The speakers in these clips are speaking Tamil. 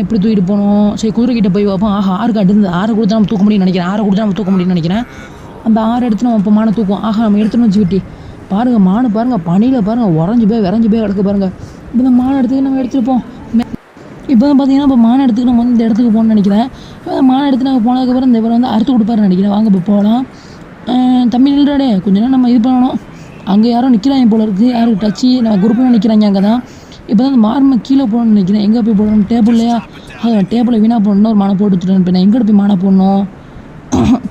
எப்படி தூக்கிட்டு போகணும். சரி குதிரைக்கிட்ட போய் வைப்போம். ஆஹா, ஆறு காட்டுது. ஆறை கொடுத்தா நம்ம தூக்க முடியும்னு நினைக்கிறேன். ஆறை கொடுத்தா நம்ம தூக்க முடியும்னு நினைக்கிறேன். அந்த ஆறு எடுத்து நம்ம இப்போ மானை தூக்குவோம். ஆஹா, நம்ம எடுத்துன்னு வச்சுக்கிட்டி பாருங்கள். மானு பாருங்கள், பனியில் பாருங்கள், உறைஞ்சி போய் விரைஞ்சி போய் கிடக்கு பாருங்கள். இப்போ இந்த மானை எடுத்துக்கு நம்ம எடுத்துகிட்டு இப்போ தான் பார்த்தீங்கன்னா இப்போ மானை எடுத்துக்கு நம்ம வந்து இந்த இடத்துக்கு போகணும்னு நினைக்கிறேன். மானை எடுத்து நாங்கள் போனதுக்கப்புறம் இந்த இவர் வந்து அறுத்து கொடுப்பாருன்னு நினைக்கிறேன். வாங்க இப்போ போகலாம். தம்பி நில்றாடே, கொஞ்ச நேரம் நம்ம இது பண்ணணும். அங்கே யாரும் நிற்கிறாங்க போல இருக்குது. யாரும் டச்சு நம்ம குரூப்பில் நிற்கிறாங்க. அங்கே தான் இப்போ தான் அந்த மார்மை கீழே போகணும்னு நினைக்கிறேன். எங்கே போய் போடணும்? டேபிள்லையா? டேபிளில் வீணாக போடணும். ஒரு மானை போட்டு வச்சுட்டு இப்போ நான் எங்கிட்ட போய் மானை போடணும்?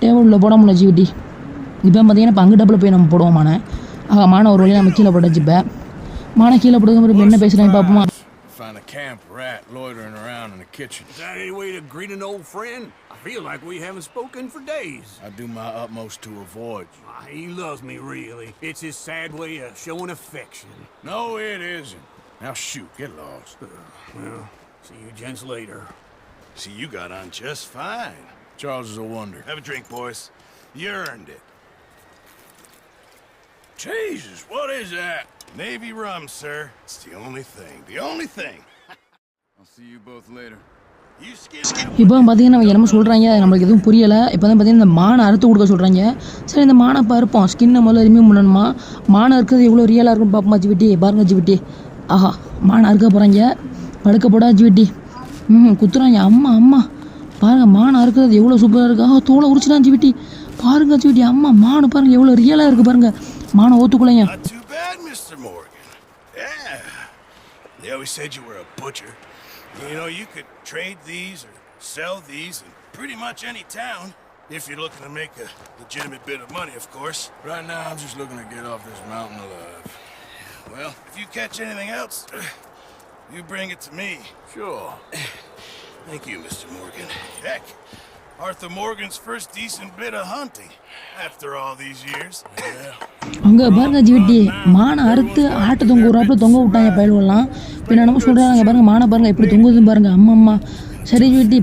டேபிளில் போட முடியல ஜிவிட்டி. இப்போ பார்த்தீங்கன்னா இப்போ அங்கே டேபிளில் போய் நம்ம போடுவோம் மானை. மானை ஒரு வழியாக நம்ம கீழே போட்டு வச்சுப்பேன். மானை கீழே போடுறது இப்போ என்ன பேசுகிறாங்க பார்ப்போமா? Find a camp rat loitering around in the kitchen. Is that any way to greet an old friend? I feel like we haven't spoken for days. I do my utmost to avoid you. He loves me, really. It's his sad way of showing affection. No, it isn't. Now shoot, get lost. Well, see you gents later. See, you got on just fine. Charles is a wonder. Have a drink, boys. You earned it. Jesus, what is that? Navy rum, sir. It's the only thing. The only thing. I'll see you both later. You skip. இப்போ பார்த்தீங்கன்னா நம்ம என்னமோ சொல்கிறாங்க, நம்மளுக்கு எதுவும் புரியலை. இப்போ தான் பார்த்தீங்கன்னா இந்த மானை அறுத்து கொடுக்க சொல்கிறாங்க. சரி, இந்த மானை பருப்போம். ஸ்கின்னை முதல்ல ரிமூவ் பண்ணணுமா? மானை இருக்கிறது எவ்வளோ ரியலாக இருக்குன்னு பார்ப்போமா ஜிவிட்டி? பாருங்க ஜிவிட்டி. ஆஹா, மானை அறுக்க போகிறாங்க. படுக்க போடா ஜிவிட்டி. குத்துறாங்க. அம்மா அம்மா பாருங்கள், மானை அறுக்கிறது எவ்வளோ சூப்பராக இருக்குது. ஆஹா, தோலை உரிச்சிடான் ஜிவிட்டி. பாருங்க ஜிவிட்டி. அம்மா மானு பாருங்கள் எவ்வளோ ரியலாக இருக்குது பாருங்கள். மானை ஓத்துக்குள்ளைங்க. Not too bad, Mr. Morgan. Yeah. They always said you were a butcher. You know, you could trade these or sell these in pretty much any town if you're looking to make a legitimate bit of money, of course. Right now, I'm just looking to get off this mountain alive. Well, if you catch anything else, you bring it to me. Sure. Thank you, Mr. Morgan. Heck, Arthur Morgan's first decent bit of hunting after all these years. அங்கே பாருங்க ஜிவிட்டி, மானை அறுத்து ஆட்டு தொங்க விட்றாப்புல தொங்க விட்டாங்க பயலுவெல்லாம். இப்போ நம்ம சொல்கிறாங்க பாருங்கள், மானை பாருங்கள் எப்படி தொங்குதுன்னு பாருங்கள். அம்மா அம்மா. சரி ஜிவிட்டி.